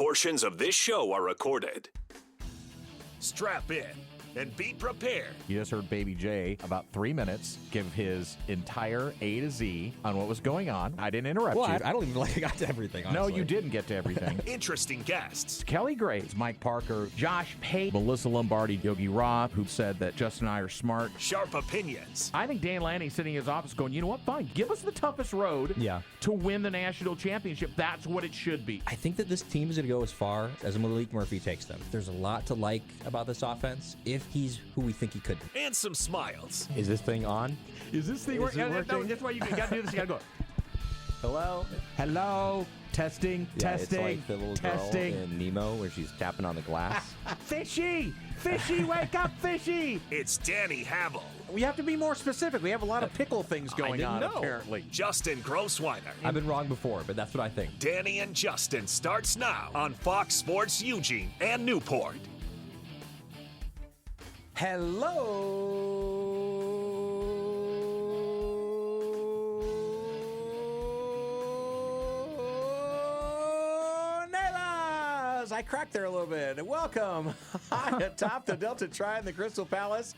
Portions of this show are recorded. Strap in and be prepared. You just heard Baby J about 3 minutes give his entire A to Z on what was going on. I didn't interrupt you. I don't even I got to everything, honestly. No, you didn't get to everything. Interesting guests. Kelly Graves, Mike Parker, Josh Pate, Melissa Lombardi, Yogi Roth, who said that Justin and I are smart. Sharp opinions. I think Dan Lanning's sitting in his office going, you know what, fine, give us the toughest road to win the national championship. That's what it should be. I think that this team is going to go as far as Malik Murphy takes them. There's a lot to like about this offense if he's who we think he could be. And some smiles. Is this thing on? Is this thing working? No, that's why you got to do this. You got to go. Hello? Hello? Testing, testing, it's like the little testing. girl in Nemo where she's tapping on the glass. Fishy! Fishy, wake up, Fishy! It's Danny Havel. We have to be more specific. We have a lot of pickle things going on, apparently. Justin Grossweiner. I've been wrong before, but that's what I think. Danny and Justin starts now on Fox Sports Eugene and Newport. Hello, Nailers! I cracked there a little bit. Welcome high atop the Delta Tri-in the Crystal Palace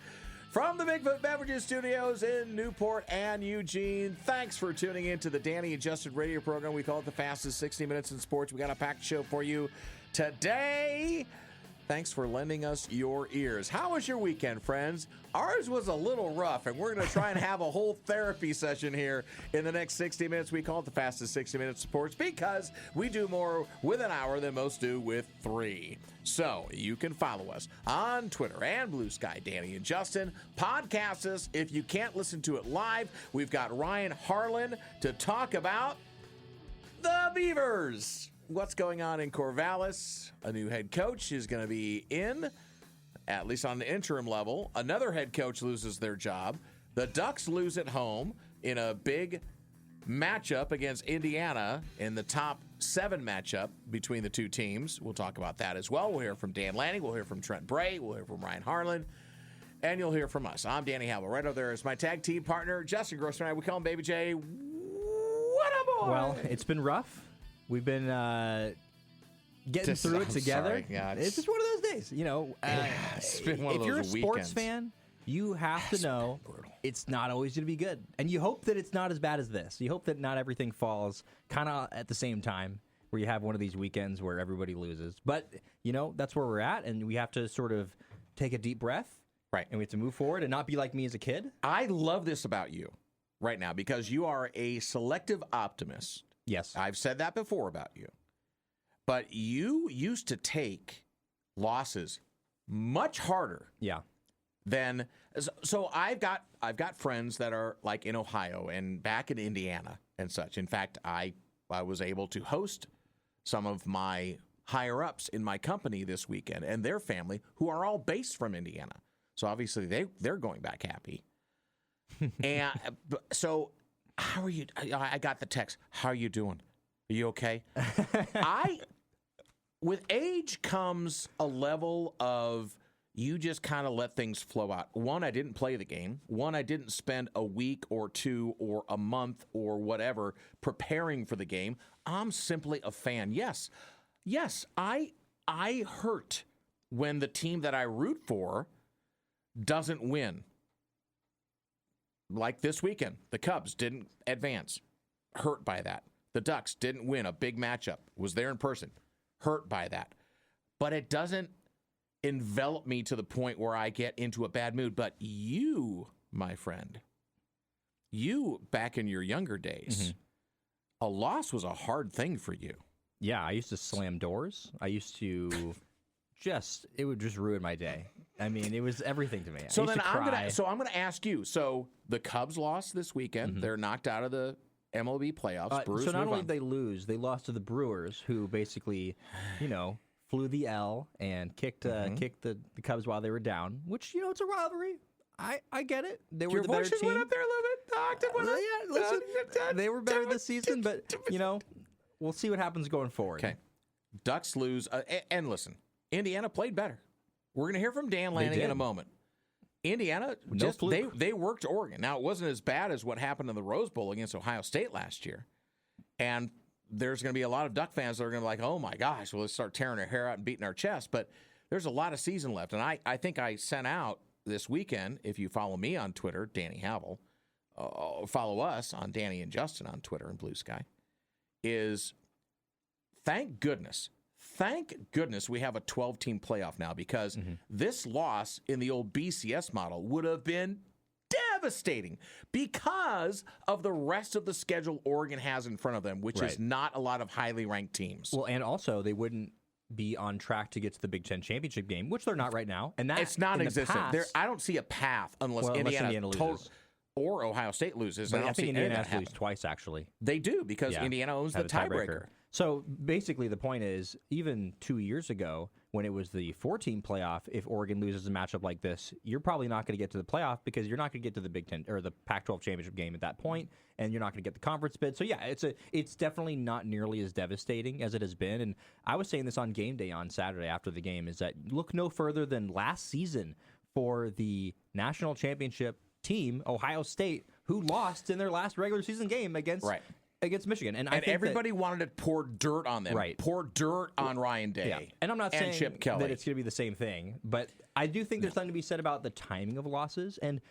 from the Bigfoot Beverages Studios in Newport and Eugene. Thanks for tuning in to the Danny and Justin radio program. We call it the fastest 60 minutes in sports. We got a packed show for you today. Thanks for lending us your ears. How was your weekend, friends? Ours was a little rough, and we're going to try and have a whole therapy session here in the next 60 minutes. We call it the fastest 60 minutes of sports because we do more with an hour than most do with 3. So you can follow us on Twitter and Blue Sky, Danny and Justin. Podcast us if you can't listen to it live. We've got Ryan Harlan to talk about the Beavers. What's going on in Corvallis? A new head coach is going to be in, at least on the interim level. Another head coach loses their job. The Ducks lose at home in a big matchup against Indiana in the top 7 matchup between the two teams. We'll talk about that as well. We'll hear from Dan Lanning. We'll hear from Trent Bray. We'll hear from Ryan Harlan. And you'll hear from us. I'm Danny Howell. Right over there is my tag team partner, Justin Grossman. We call him Baby J. What a boy! Well, it's been rough. We've been getting through it together. Sorry. Yeah, it's just one of those days. You know, it's been one of if you're a those sports weekends. fan, you have to know it's not always going to be good. And you hope that it's not as bad as this. You hope that not everything falls kind of at the same time where you have one of these weekends where everybody loses. But, you know, that's where we're at, and we have to sort of take a deep breath. Right. And we have to move forward and not be like me as a kid. I love this about you right now because you are a selective optimist. Yes. I've said that before about you. But you used to take losses much harder. Yeah. Than so I've got friends that are like in Ohio and back in Indiana and such. In fact, I was able to host some of my higher ups in my company this weekend and their family who are all based from Indiana. So obviously they're going back happy. And so how are you? I got the text. How are you doing? Are you okay? With age comes a level of you just kind of let things flow out. One, I didn't play the game. One, I didn't spend a week or 2 or a month or whatever preparing for the game. I'm simply a fan. Yes, I hurt when the team that I root for doesn't win. Like this weekend, the Cubs didn't advance. Hurt by that. The Ducks didn't win a big matchup. Was there in person. Hurt by that. But it doesn't envelop me to the point where I get into a bad mood. But you, my friend, you back in your younger days, a loss was a hard thing for you. Yeah, I used to slam doors. I used to it would just ruin my day. I mean, it was everything to me. So then I'm gonna ask you. So the Cubs lost this weekend. They're knocked out of the MLB playoffs. Brewers so not only on. did they lose, they lost to the Brewers, who basically, flew the L and kicked the Cubs while they were down. Which it's a rivalry. I get it. They were the better team. Went up there a little bit. Listen, they were better this season, but we'll see what happens going forward. Okay, Ducks lose, and listen, Indiana played better. We're going to hear from Dan Lanning in a moment. Indiana, they worked Oregon. Now, it wasn't as bad as what happened in the Rose Bowl against Ohio State last year. And there's going to be a lot of Duck fans that are going to be like, oh, my gosh, well, let's start tearing our hair out and beating our chest. But there's a lot of season left. And I think I sent out this weekend, if you follow me on Twitter, Danny Havel, follow us on Danny and Justin on Twitter and Blue Sky, is thank goodness we have a 12-team playoff now, because this loss in the old BCS model would have been devastating because of the rest of the schedule Oregon has in front of them, which is not a lot of highly ranked teams. Well, and also they wouldn't be on track to get to the Big Ten championship game, which they're not right now. And that it's non-existent. I don't see a path unless Indiana loses. Or Ohio State loses. But I think Indiana has to lose twice, actually. They do, because Indiana owns the tiebreaker. So basically the point is, even 2 years ago, when it was the 4-team playoff, if Oregon loses a matchup like this, you're probably not going to get to the playoff, because you're not going to get to the Big Ten or the Pac-12 championship game at that point, and you're not going to get the conference bid. So yeah, it's definitely not nearly as devastating as it has been. And I was saying this on game day on Saturday after the game, is that look no further than last season for the national championship team, Ohio State, who lost in their last regular season game against Michigan. And everybody wanted to pour dirt on them. Right. Pour dirt on Ryan Day. Yeah. And I'm not saying Chip Kelly that it's going to be the same thing, but I do think there's something to be said about the timing of losses. And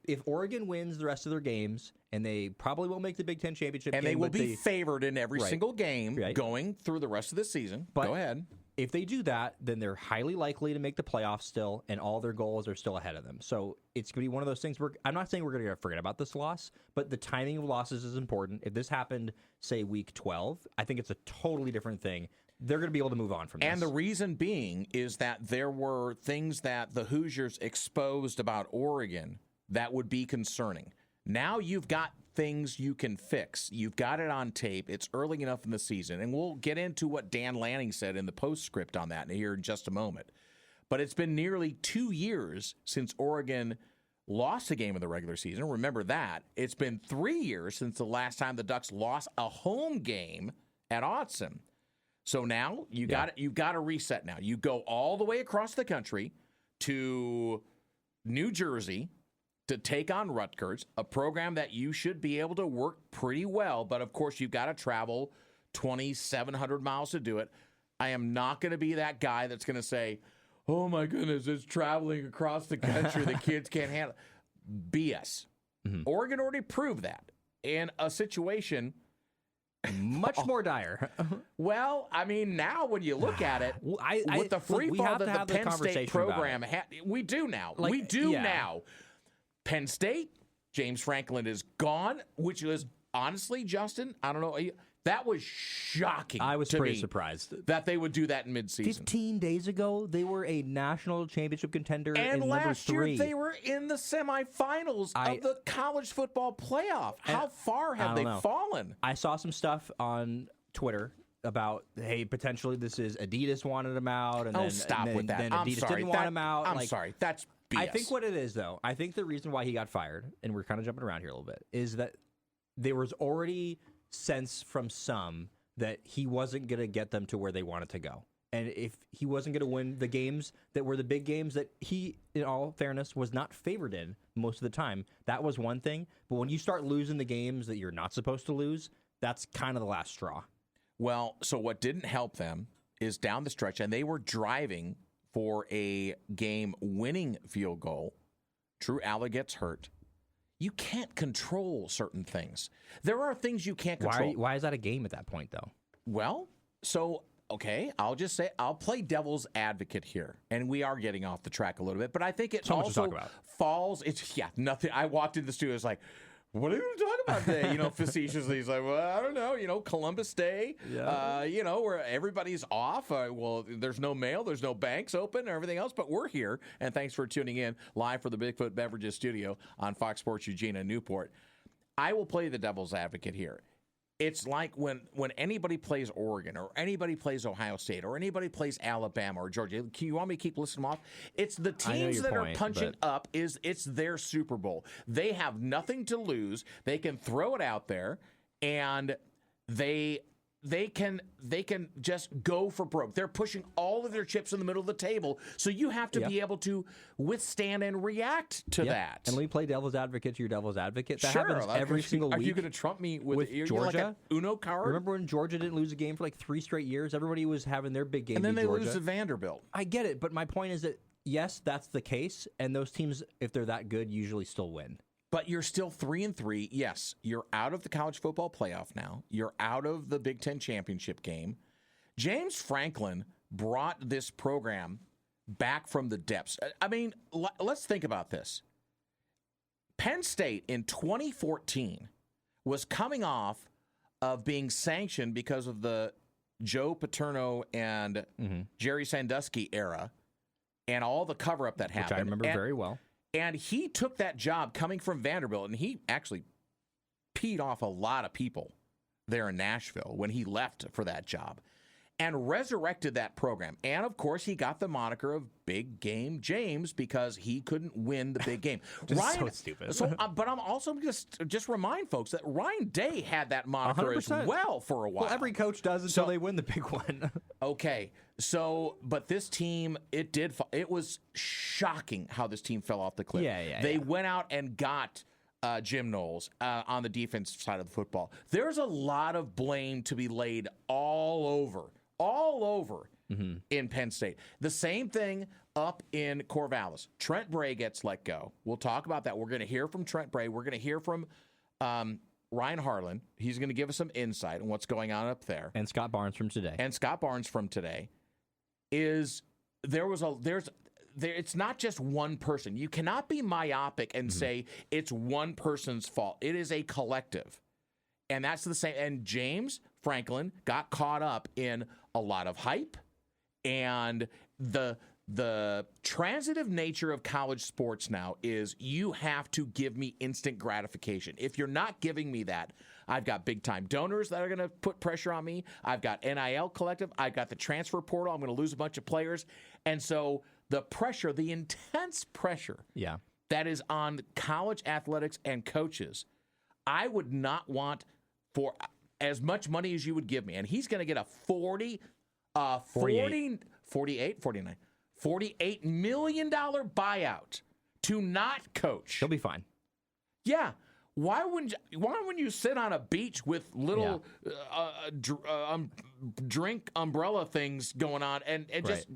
if Oregon wins the rest of their games, and they probably will make the Big Ten championship game. And they will be favored in every single game going through the rest of the season. But go ahead. If they do that, then they're highly likely to make the playoffs still, and all their goals are still ahead of them. So it's going to be one of those things where I'm not saying we're going to forget about this loss, but the timing of losses is important. If this happened, say, week 12, I think it's a totally different thing. They're going to be able to move on from this. And the reason being is that there were things that the Hoosiers exposed about Oregon that would be concerning. Now you've got things you can fix. You've got it on tape. It's early enough in the season. And we'll get into what Dan Lanning said in the postscript on that here in just a moment. But it's been nearly 2 years since Oregon lost a game in the regular season. Remember that. It's been 3 years since the last time the Ducks lost a home game at Autzen. So now you've got to reset now. You go all the way across the country to New Jersey to take on Rutgers, a program that you should be able to work pretty well. But, of course, you've got to travel 2,700 miles to do it. I am not going to be that guy that's going to say, oh, my goodness, it's traveling across the country. The kids can't handle it. BS. Oregon already proved that in a situation much more dire. Well, I mean, now when you look at it, with the free fall that the Penn State program had, we do now. We do now. Penn State, James Franklin is gone, which was honestly, Justin, I don't know. That was shocking. I was pretty surprised that they would do that in midseason. 15 days ago, they were a national championship contender. And in last number 3. year, they were in the semifinals of the college football playoff. How far have they fallen? I saw some stuff on Twitter about, hey, potentially this is Adidas wanted him out. And stop with that. Then Adidas didn't want him out. I'm sorry. That's BS. I think what it is, though, I think the reason why he got fired, and we're kind of jumping around here a little bit, is that there was already sense from some that he wasn't going to get them to where they wanted to go. And if he wasn't going to win the games that were the big games that he, in all fairness, was not favored in most of the time, that was one thing. But when you start losing the games that you're not supposed to lose, that's kind of the last straw. Well, so what didn't help them is down the stretch, and they were driving for a game-winning field goal. Drew Aller gets hurt. You can't control certain things. There are things you can't control. Why is that a game at that point, though? Well, so, okay, I'll just say I'll play devil's advocate here. And we are getting off the track a little bit, but I think it also falls. It's nothing. I walked in the studio, it's like, what are you going to talk about today? Facetiously. He's like, well, I don't know, Columbus Day, where everybody's off. Well, there's no mail, there's no banks open, and everything else, but we're here. And thanks for tuning in live for the Bigfoot Beverages studio on Fox Sports Eugene and Newport. I will play the devil's advocate here. It's like when anybody plays Oregon or anybody plays Ohio State or anybody plays Alabama or Georgia. You want me to keep listing them off? It's the teams that are punching up. It's their Super Bowl. They have nothing to lose. They can throw it out there, and they they can just go for broke. They're pushing all of their chips in the middle of the table, so you have to be able to withstand and react to that. And let me play devil's advocate to your devil's advocate. That sure, happens every single week. Are you going to trump me with Georgia? You're like an Uno card? Remember when Georgia didn't lose a game for like 3 straight years? Everybody was having their big game. And then they Georgia. lose to Vanderbilt. I get it, but my point is that yes, that's the case, and those teams, if they're that good, usually still win. But you're still 3-3. Yes, you're out of the college football playoff now. You're out of the Big Ten championship game. James Franklin brought this program back from the depths. I mean, let's think about this. Penn State in 2014 was coming off of being sanctioned because of the Joe Paterno and Jerry Sandusky era and all the cover-up that happened. Which I remember very well. And he took that job coming from Vanderbilt, and he actually peed off a lot of people there in Nashville when he left for that job and resurrected that program. And, of course, he got the moniker of Big Game James because he couldn't win the big game. So stupid. But I'm also just remind folks that Ryan Day had that moniker 100%. as well for a while. Well, every coach does until they win the big one. Okay, but this team, it was shocking how this team fell off the cliff. They went out and got Jim Knowles on the defensive side of the football. There's a lot of blame to be laid all over in Penn State. The same thing up in Corvallis. Trent Bray gets let go. We'll talk about that. We're going to hear from Trent Bray. We're going to hear from Ryan Harlan. He's going to give us some insight on what's going on up there. And Scott Barnes from today. It's not just one person. You cannot be myopic and say it's one person's fault. It is a collective. And that's the same. And James Franklin got caught up in a lot of hype and the transitive nature of college sports now is you have to give me instant gratification. If you're not giving me that, I've got big-time donors that are going to put pressure on me. I've got NIL collective. I've got the transfer portal. I'm going to lose a bunch of players. And so the pressure, the intense pressure that is on college athletics and coaches, I would not want for as much money as you would give me. And he's going to get a $48 million buyout to not coach. He'll be fine. Yeah. Why wouldn't you sit on a beach with little drink umbrella things going on and just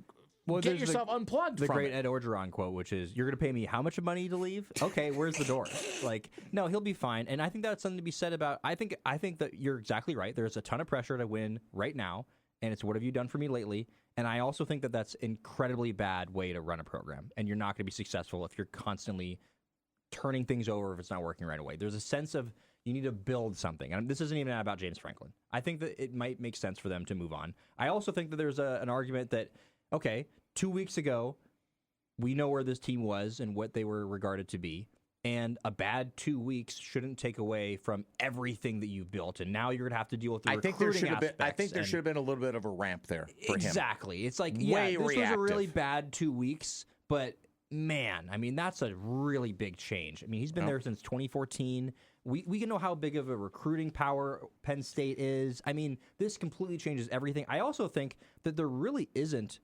get yourself unplugged from it? The great Ed Orgeron quote, which is, you're going to pay me how much money to leave? Okay, where's the door? No, he'll be fine. And I think that's something to be said about, I think that you're exactly right. There's a ton of pressure to win right now, and it's what have you done for me lately? And I also think that that's an incredibly bad way to run a program, and you're not going to be successful if you're constantly turning things over if it's not working right away. There's a sense of you need to build something. And this isn't even about James Franklin. I think that it might make sense for them to move on. I also think that there's an argument that, okay, 2 weeks ago, we know where this team was and what they were regarded to be. And a bad 2 weeks shouldn't take away from everything that you've built. And now you're going to have to deal with the recruiting aspects. I think there should have been a little bit of a ramp there for him. Exactly. It's like, this was a really bad 2 weeks, but man, I mean, that's a really big change. I mean, he's been there since 2014. We can know how big of a recruiting power Penn State is. I mean, this completely changes everything. I also think that there really isn't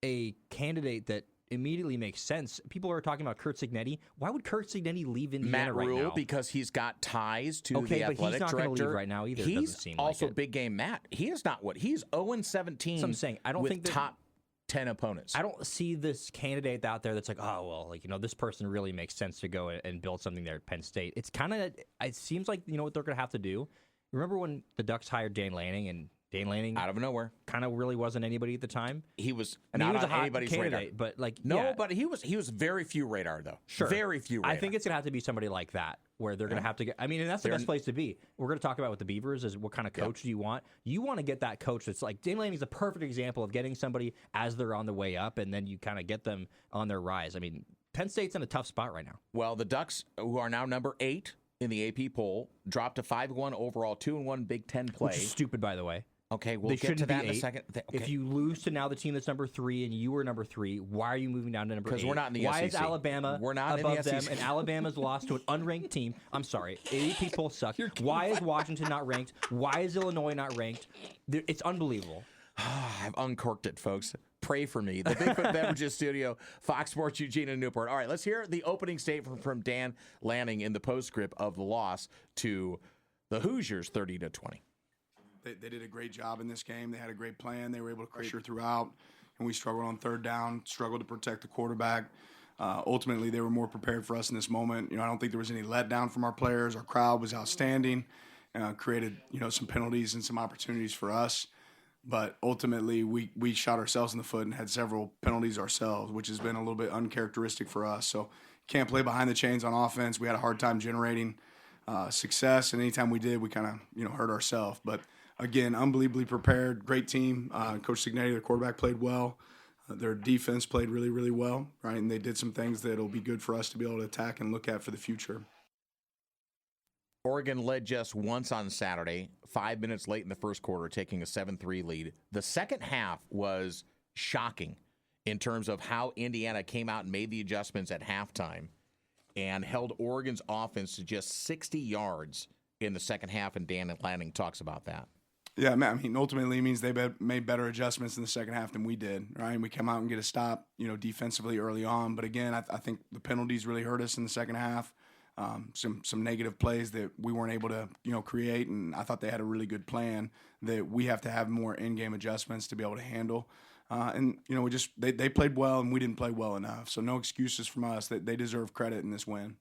a candidate that immediately makes sense. People are talking about Curt Cignetti. Why would Curt Cignetti leave Indiana Matt right Rule, now? Because he's got ties to the athletic director. Okay, but he's not going to leave right now either. He's also big game Matt. He is not he's 0-17. So I'm saying, I don't with think that, top 10 opponents. I don't see this candidate out there that's like, oh, well, this person really makes sense to go and build something there at Penn State. It's kind of, it seems like, what they're going to have to do. Remember when the Ducks hired Dan Lanning, and Dan Lanning out of nowhere kind of really wasn't anybody at the time. He was not he was on a hot anybody's candidate, radar. But but he was very few radar though. Sure, very few radar. I think it's gonna have to be somebody like that where they're gonna have to get. I mean, and that's the best place to be. We're gonna talk about with the Beavers is what kind of coach do you want? You want to get that coach that's like Dan Lanning's a perfect example of getting somebody as they're on the way up, and then you kind of get them on their rise. I mean, Penn State's in a tough spot right now. Well, the Ducks, who are now number 8 in the AP poll, dropped to 5-1 overall, 2-1 Big Ten play. Which is stupid, by the way. Okay, we'll They get to shouldn't be that in a 8. second. If you lose to now the team that's number 3 and you were number 3, why are you moving down to number 8? Because we're not in the Why SEC. is Alabama We're not above in the them SEC. and Alabama's lost to an unranked team? I'm sorry. AP polls suck. Why is Washington not ranked? Why is Illinois not ranked? It's unbelievable. I've uncorked it, folks. Pray for me. The Bigfoot Beverages Studio, Fox Sports Eugene and Newport. All right, let's hear the opening statement from Dan Lanning in the postscript of the loss to the Hoosiers 30-20. They did a great job in this game. They had a great plan. They were able to pressure throughout, and we struggled on third down, struggled to protect the quarterback. Ultimately, they were more prepared for us in this moment. I don't think there was any letdown from our players. Our crowd was outstanding, created, some penalties and some opportunities for us. But ultimately, we shot ourselves in the foot and had several penalties ourselves, which has been a little bit uncharacteristic for us. So can't play behind the chains on offense. We had a hard time generating success, and anytime we did, we kind of, hurt ourselves. But again, unbelievably prepared, great team. Coach Signetti, their quarterback, played well. Their defense played really, really well, right? And they did some things that will be good for us to be able to attack and look at for the future. Oregon led just once on Saturday, 5 minutes late in the first quarter, taking a 7-3 lead. The second half was shocking in terms of how Indiana came out and made the adjustments at halftime and held Oregon's offense to just 60 yards in the second half, and Dan Lanning talks about that. Yeah, ultimately it means they made better adjustments in the second half than we did, right? And we come out and get a stop, defensively early on. But again, I think the penalties really hurt us in the second half. Some negative plays that we weren't able to, create, and I thought they had a really good plan that we have to have more in-game adjustments to be able to handle. They played well, and we didn't play well enough. So no excuses from us. That they deserve credit in this win.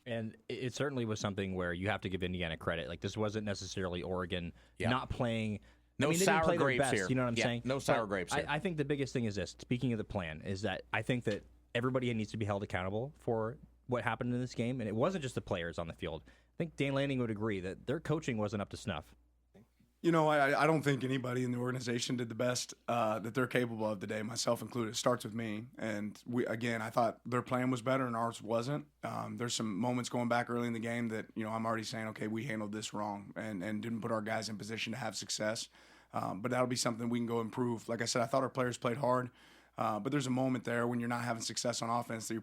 And it certainly was something where you have to give Indiana credit. Like, this wasn't necessarily Oregon not playing. No they sour didn't play their grapes best, here. You know what I'm saying? No sour grapes here. I think the biggest thing is this. Speaking of the plan, is that I think that everybody needs to be held accountable for what happened in this game. And it wasn't just the players on the field. I think Dan Lanning would agree that their coaching wasn't up to snuff. I don't think anybody in the organization did the best that they're capable of today, myself included. It starts with me. And I thought their plan was better and ours wasn't. There's some moments going back early in the game that, I'm already saying, okay, we handled this wrong and didn't put our guys in position to have success. But that'll be something we can go improve. Like I said, I thought our players played hard. But there's a moment there when you're not having success on offense that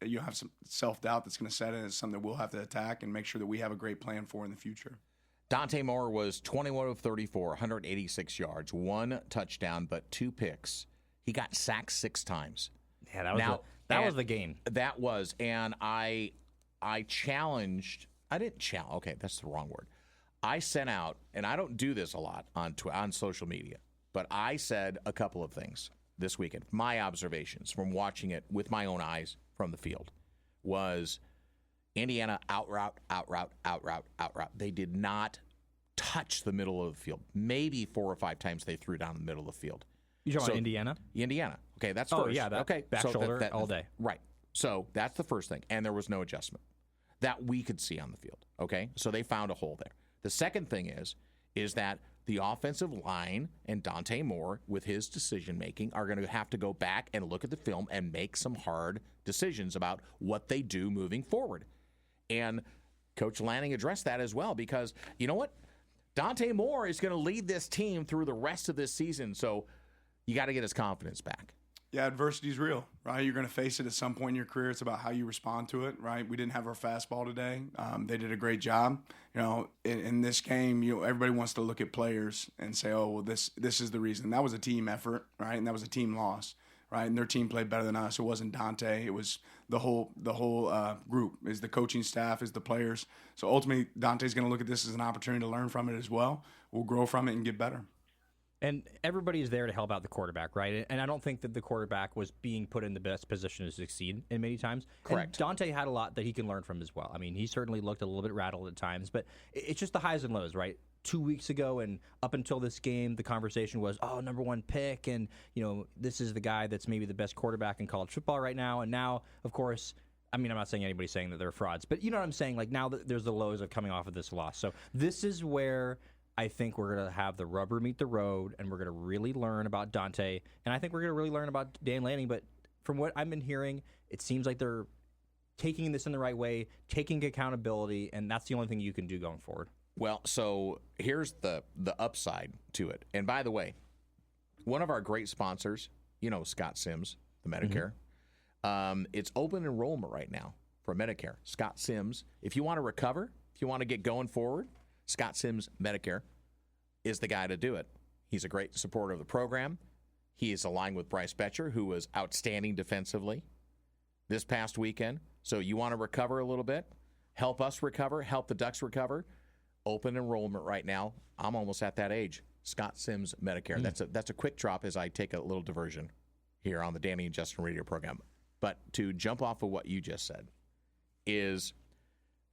you have some self-doubt that's going to set in. It's something that we'll have to attack and make sure that we have a great plan for in the future. Dante Moore was 21 of 34, 186 yards, 1 touchdown, but 2 picks. He got sacked 6 times. Yeah, that was the game. That was, and I challenged. I didn't challenge. Okay, that's the wrong word. I sent out, and I don't do this a lot on social media, but I said a couple of things this weekend. My observations from watching it with my own eyes from the field was Indiana out route. They did not touch the middle of the field. Maybe 4 or 5 times they threw down the middle of the field. You talking about Indiana? Indiana. Okay, that's first. Oh, yeah. Okay, back shoulder all day. Right. So that's the first thing. And there was no adjustment that we could see on the field. Okay? So they found a hole there. The second thing is that the offensive line and Dante Moore, with his decision-making, are going to have to go back and look at the film and make some hard decisions about what they do moving forward. And Coach Lanning addressed that as well because, you know what? Dante Moore is going to lead this team through the rest of this season, so you got to get his confidence back. Yeah, adversity is real, right? You're going to face it at some point in your career. It's about how you respond to it, right? We didn't have our fastball today. They did a great job. In this game, everybody wants to look at players and say, oh, well, this is the reason. That was a team effort, right? And that was a team loss, right? And their team played better than us. It wasn't Dante. It was the whole group, is the coaching staff, is the players. So ultimately, Dante's going to look at this as an opportunity to learn from it as well. We'll grow from it and get better. And everybody is there to help out the quarterback, right? And I don't think that the quarterback was being put in the best position to succeed in many times. Correct. And Dante had a lot that he can learn from as well. I mean, he certainly looked a little bit rattled at times, but it's just the highs and lows, right? 2 weeks ago and up until this game, the conversation was, number 1 pick, and, this is the guy that's maybe the best quarterback in college football right now. And now, of course, I mean, I'm not saying anybody's saying that they're frauds, but you know what I'm saying? Like, now there's the lows of coming off of this loss. So this is where I think we're going to have the rubber meet the road, and we're going to really learn about Dante, and I think we're going to really learn about Dan Lanning. But from what I've been hearing, it seems like they're taking this in the right way, taking accountability, and that's the only thing you can do going forward. Well, so here's the upside to it. And by the way, one of our great sponsors, Scott Sims, the Medicare, it's open enrollment right now for Medicare. Scott Sims, if you want to recover, if you want to get going forward, Scott Sims Medicare is the guy to do it. He's a great supporter of the program. He is aligned with Bryce Betcher, who was outstanding defensively this past weekend. So you want to recover a little bit, help us recover, help the Ducks recover. Open enrollment right now. I'm almost at that age. Scott Sims Medicare. That's a quick drop as I take a little diversion here on the Danny and Justin radio program. But to jump off of what you just said is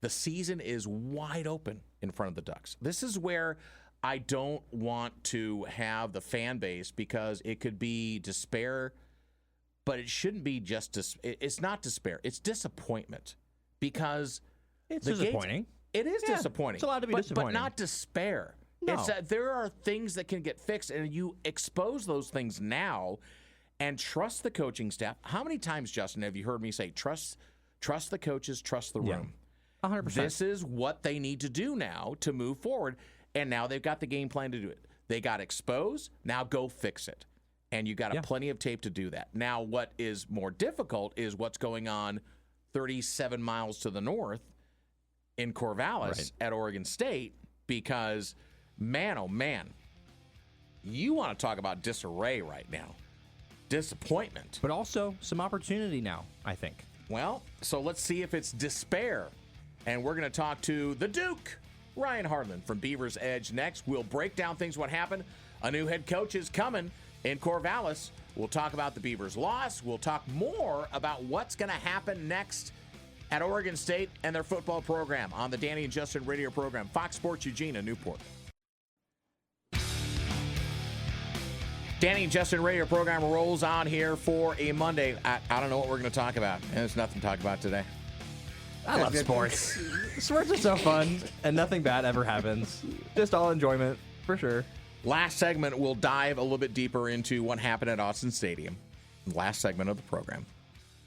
the season is wide open in front of the Ducks. This is where I don't want to have the fan base because it could be despair, but it shouldn't be just it's not despair. It's disappointment because it's disappointing. It is disappointing. It's allowed to be disappointing. But not despair. No. It's there are things that can get fixed, and you expose those things now and trust the coaching staff. How many times, Justin, have you heard me say, trust the coaches, trust the room? 100%. This is what they need to do now to move forward, and now they've got the game plan to do it. They got exposed. Now go fix it. And you got plenty of tape to do that. Now, what is more difficult is what's going on 37 miles to the north in Corvallis at Oregon State, because, man, oh, man, you want to talk about disarray right now. Disappointment. But also some opportunity now, I think. Well, so let's see if it's despair. And we're going to talk to the Duke, Ryan Harlan from Beavers Edge next. We'll break down things, what happened. A new head coach is coming in Corvallis. We'll talk about the Beavers' loss. We'll talk more about what's going to happen next at Oregon State and their football program on the Danny and Justin radio program, Fox Sports Eugene in Newport. Danny and Justin radio program rolls on here for a Monday. I don't know what we're going to talk about. And there's nothing to talk about today. I love sports. Sports are so fun, and nothing bad ever happens. Just all enjoyment, for sure. Last segment, we'll dive a little bit deeper into what happened at Austin Stadium. Last segment of the program.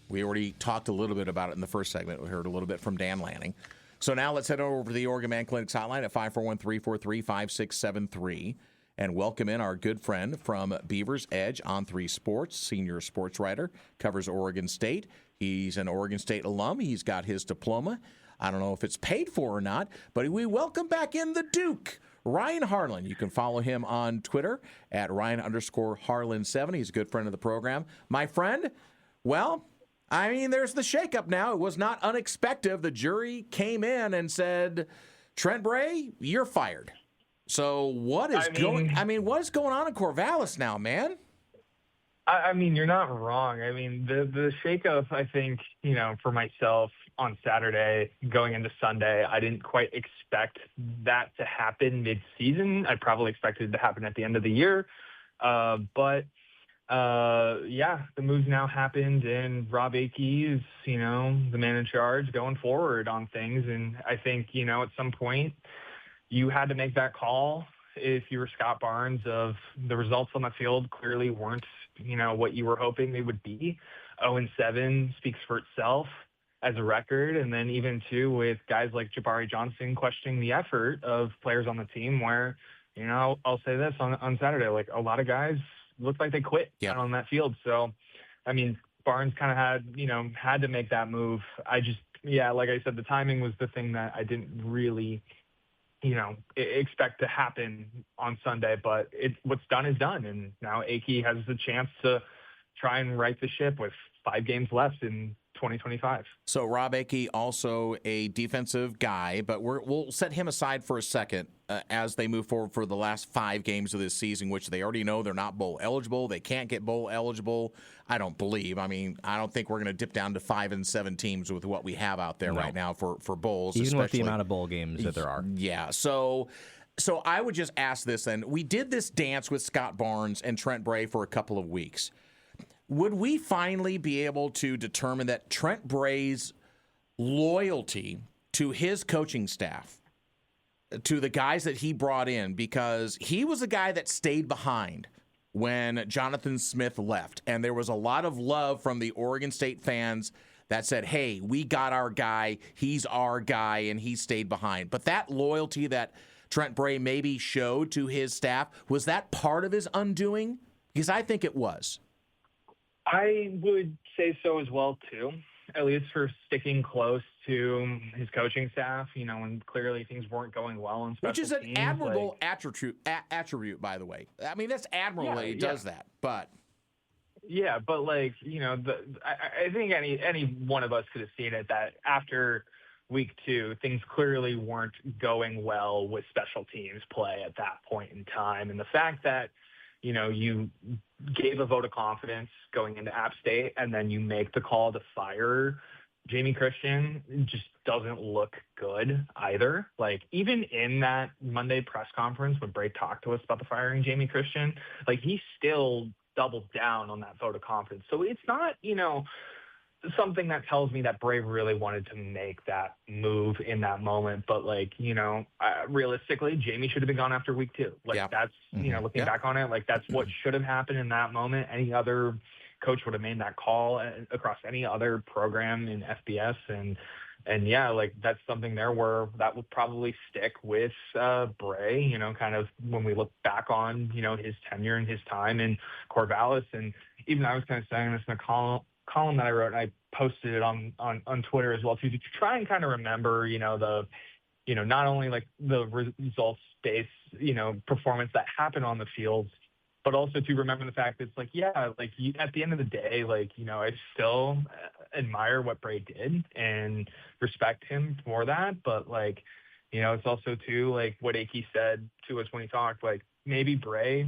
We already talked a little bit about it in the first segment. We heard a little bit from Dan Lanning. So now let's head over to the Oregon Man Clinic's hotline at 541-343-5673 and welcome in our good friend from Beavers Edge on 3 Sports, senior sports writer, covers Oregon State. He's an Oregon State alum. He's got his diploma. I don't know if it's paid for or not, but we welcome back in the Duke, Ryan Harlan. You can follow him on Twitter at Ryan_Harlan7. He's a good friend of the program. My friend, well, I mean, there's the shakeup now. It was not unexpected. The jury came in and said, Trent Bray, you're fired. So what is going on in Corvallis now, man? I mean, you're not wrong. I mean, the shakeup, I think, for myself on Saturday going into Sunday, I didn't quite expect that to happen mid-season. I probably expected it to happen at the end of the year. But the move's now happened, and Rob Akey is, the man in charge going forward on things. And I think, at some point you had to make that call if you were Scott Barnes of the results on the field clearly weren't, what you were hoping they would be. 0-7 speaks for itself as a record. And then even too with guys like Jabari Johnson questioning the effort of players on the team where, I'll say this on Saturday, like a lot of guys looked like they quit on that field. So, I mean, Barnes kind of had to make that move. Like I said, the timing was the thing that I didn't really, expect to happen on Sunday, but what's done is done. And now Akey has the chance to try and right the ship with 5 games left in 2025. So Rob Akey, also a defensive guy, but we'll set him aside for a second as they move forward for the last 5 games of this season, which they already know they're not bowl eligible. They can't get bowl eligible, I don't believe. I mean, I don't think we're going to dip down to 5-7 teams with what we have out there right now for bowls. Even with the amount of bowl games that there are. Yeah, so I would just ask this then. We did this dance with Scott Barnes and Trent Bray for a couple of weeks. Would we finally be able to determine that Trent Bray's loyalty to his coaching staff, to the guys that he brought in, because he was a guy that stayed behind when Jonathan Smith left, and there was a lot of love from the Oregon State fans that said, hey, we got our guy, he's our guy, and he stayed behind. But that loyalty that Trent Bray maybe showed to his staff, was that part of his undoing? Because I think it was. I would say so as well, too, at least for sticking close to his coaching staff, when clearly things weren't going well on special Which is an teams, admirable attribute, by the way. I mean, that's admirable that he does that, but... Yeah, but I think any one of us could have seen it that after week 2, things clearly weren't going well with special teams play at that point in time. And the fact that, you gave a vote of confidence going into App State and then you make the call to fire Jamie Christian just doesn't look good either. Even in that Monday press conference when Bray talked to us about the firing Jamie Christian, he still doubled down on that vote of confidence. So it's not, something that tells me that Bray really wanted to make that move in that moment. But realistically, Jamie should have been gone after week 2. That's, looking back on it, that's what should have happened in that moment. Any other coach would have made that call across any other program in FBS. And yeah, that's something there where that would probably stick with Bray, kind of when we look back on, his tenure and his time in Corvallis. And even I was kind of saying this in a column that I wrote, and I posted it on Twitter as well too, to try and kind of remember, not only the results-based, performance that happened on the field, but also to remember the fact that it's at the end of the day, I still admire what Bray did and respect him for that. But it's also too, what Akey said to us when he talked, maybe Bray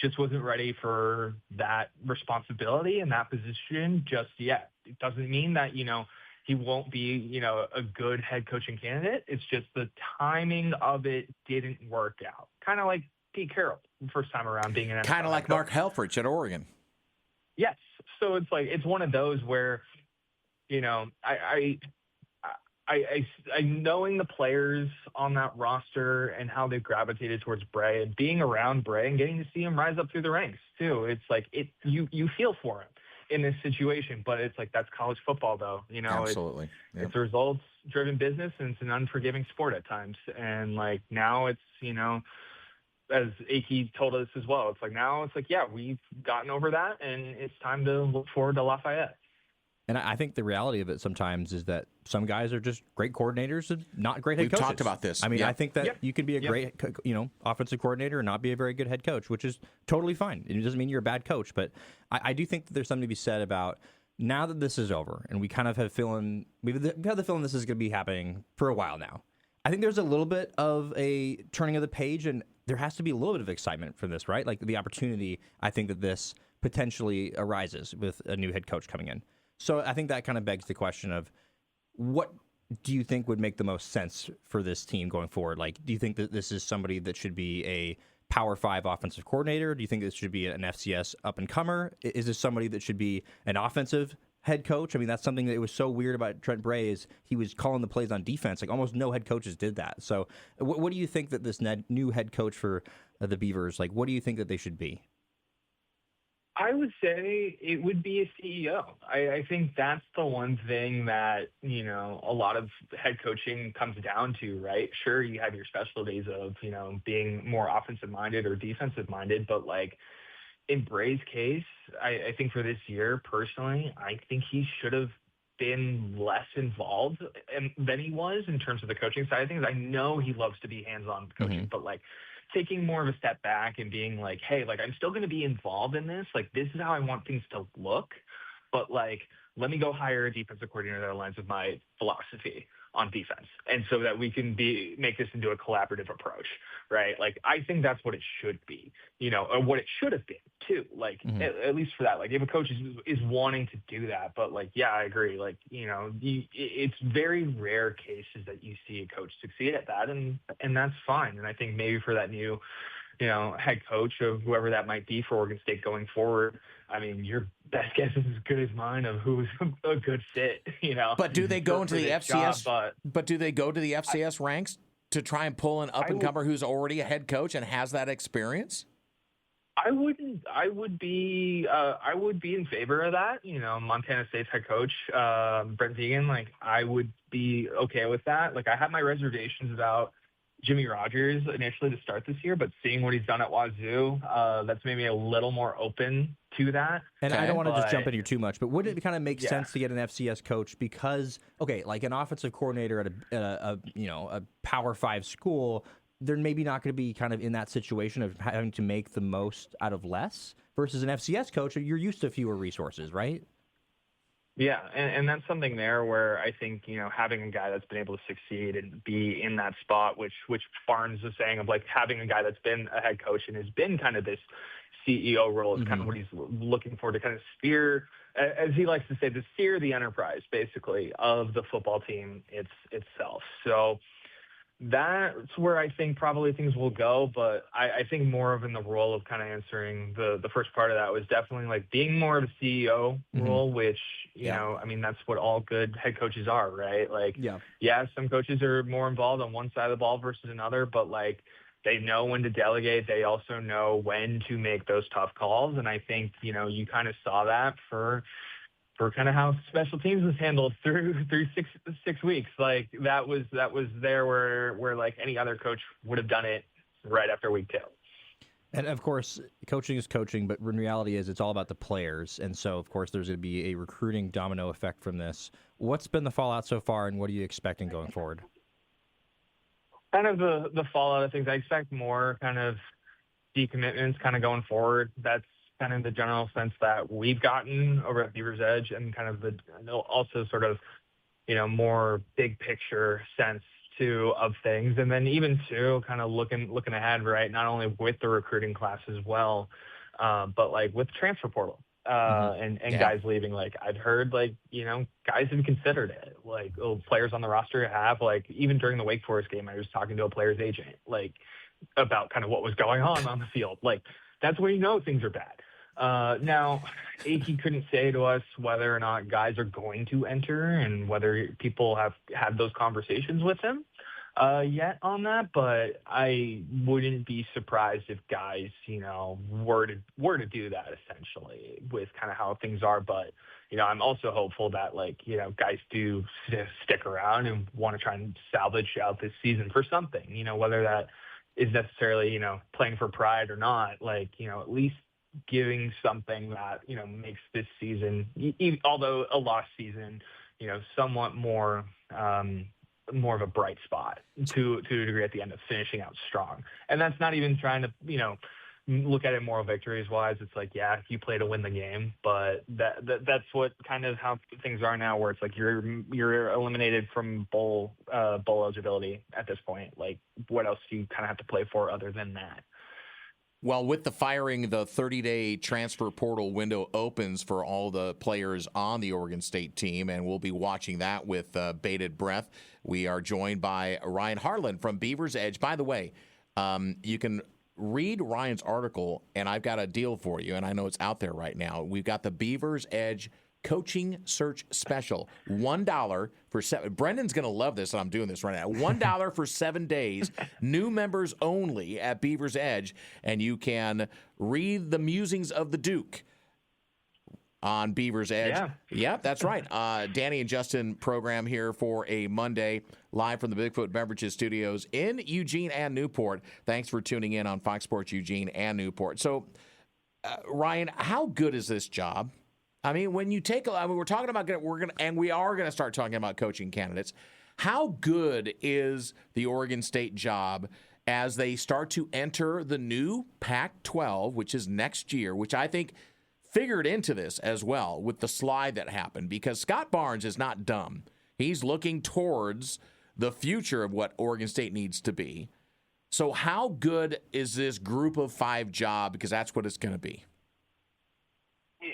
just wasn't ready for that responsibility and that position just yet. It doesn't mean that, he won't be, a good head coaching candidate. It's just the timing of it didn't work out. Kind of like Pete Carroll first time around being an NFL kind of like coach. Mark Helfrich at Oregon. Yes. So it's it's one of those where, I knowing the players on that roster and how they've gravitated towards Bray and being around Bray and getting to see him rise up through the ranks too. It's you feel for him in this situation, but it's that's college football though. Absolutely. It's a results driven business and it's an unforgiving sport at times. And now it's, as Akey told us as well, yeah, we've gotten over that and it's time to look forward to Lafayette. And I think the reality of it sometimes is that some guys are just great coordinators and not great head coaches. We've talked about this. I mean, I think that you can be a great, offensive coordinator and not be a very good head coach, which is totally fine. It doesn't mean you're a bad coach, but I do think that there's something to be said about now that this is over and we kind of have we've had the feeling this is going to be happening for a while now. I think there's a little bit of a turning of the page and there has to be a little bit of excitement for this, right? The opportunity, I think that this potentially arises with a new head coach coming in. So I think that kind of begs the question of what do you think would make the most sense for this team going forward? Do you think that this is somebody that should be a Power 5 offensive coordinator? Do you think this should be an FCS up-and-comer? Is this somebody that should be an offensive head coach? I mean, that's something that was so weird about Trent Bray is he was calling the plays on defense. Almost no head coaches did that. So what do you think that this new head coach for the Beavers, what do you think that they should be? I would say it would be a CEO. I think that's the one thing that, a lot of head coaching comes down to, right? Sure, you have your specialties of, being more offensive minded or defensive minded, but in Bray's case, I think for this year, personally, I think he should have been less involved than he was in terms of the coaching side of things. I know he loves to be hands-on coaching, but taking more of a step back and being hey, I'm still going to be involved in this. This is how I want things to look. But let me go hire a defensive coordinator that aligns with my philosophy on defense. And so that we can make this into a collaborative approach, right? I think that's what it should be, or what it should have been too. At least for that, if a coach is wanting to do that, but yeah, I agree. It's very rare cases that you see a coach succeed at that. And that's fine. And I think maybe for that new, head coach of whoever that might be for Oregon State going forward, I mean, your best guess is as good as mine of who's a good fit, But do they go into the FCS? But do they go to the FCS ranks to try and pull an up-and-comer who's already a head coach and has that experience? I would be in favor of that. Montana State's head coach, Brent Vigen, like I would be okay with that. Like I had my reservations about Jimmy Rogers initially to start this year, but seeing what he's done at Wazoo, that's made me a little more open to that. And I don't want to just jump in here too much, but would it kind of make Yeah. sense to get an FCS coach because, okay, like an offensive coordinator at a Power 5 school, they're maybe not going to be kind of in that situation of having to make the most out of less versus an FCS coach. You're used to fewer resources, right? Yeah, and that's something there where I think, having a guy that's been able to succeed and be in that spot, which Barnes was saying of like having a guy that's been a head coach and has been kind of this CEO role is kind of what he's looking for to kind of steer, as he likes to say, to steer the enterprise basically of the football team itself. So that's where I think probably things will go, but I think more of in the role of kind of answering the first part of that was definitely like being more of a CEO role, which, I mean, that's what all good head coaches are, right? Like, some coaches are more involved on one side of the ball versus another, but like they know when to delegate. They also know when to make those tough calls. And I think, you kind of saw that for kind of how special teams was handled through 6 weeks. Like that was there where like any other coach would have done it right after week 2. And of course, coaching is coaching, but in reality it's all about the players. And so of course there's going to be a recruiting domino effect from this. What's been the fallout so far and what are you expecting going forward? Kind of the fallout of things. I expect more kind of decommitments kind of going forward. That's kind of the general sense that we've gotten over at Beavers Edge, and kind of the also sort of more big picture sense too of things. And then even too kind of looking ahead, right, not only with the recruiting class as well, but like with the transfer portal and guys leaving. Like I've heard like guys have considered it, like players on the roster have, like even during the Wake Forest game I was talking to a player's agent like about kind of what was going on the field. Like that's where things are bad. Now, he couldn't say to us whether or not guys are going to enter and whether people have had those conversations with him yet on that, but I wouldn't be surprised if guys, were to do that essentially with kind of how things are. But, I'm also hopeful that like, guys do stick around and want to try and salvage out this season for something, whether that is necessarily, playing for pride or not, like, at least giving something that, makes this season, although a lost season, somewhat more of a bright spot to a degree at the end of finishing out strong. And that's not even trying to, look at it moral victories wise. It's like, you play to win the game, but that's what kind of how things are now, where it's like you're eliminated from bowl eligibility at this point. Like what else do you kind of have to play for other than that? Well, with the firing, the 30-day transfer portal window opens for all the players on the Oregon State team, and we'll be watching that with bated breath. We are joined by Ryan Harlan from Beavers Edge. By the way, you can read Ryan's article, and I've got a deal for you, and I know it's out there right now. We've got the Beavers Edge Coaching Search Special. $1 for 7. Brendan's going to love this, and I'm doing this right now. $1 for 7 days, new members only at Beavers Edge, and you can read the musings of the Duke on Beavers Edge. Yeah, that's right. Danny and Justin program here for a Monday, live from the Bigfoot Beverages studios in Eugene and Newport. Thanks for tuning in on Fox Sports Eugene and Newport. So, Ryan, how good is this job? I mean, when you take we're talking about we are going to start talking about coaching candidates. How good is the Oregon State job as they start to enter the new Pac-12, which is next year, which I think figured into this as well with the slide that happened, because Scott Barnes is not dumb. He's looking towards the future of what Oregon State needs to be. So how good is this group of 5 job? Because that's what it's going to be.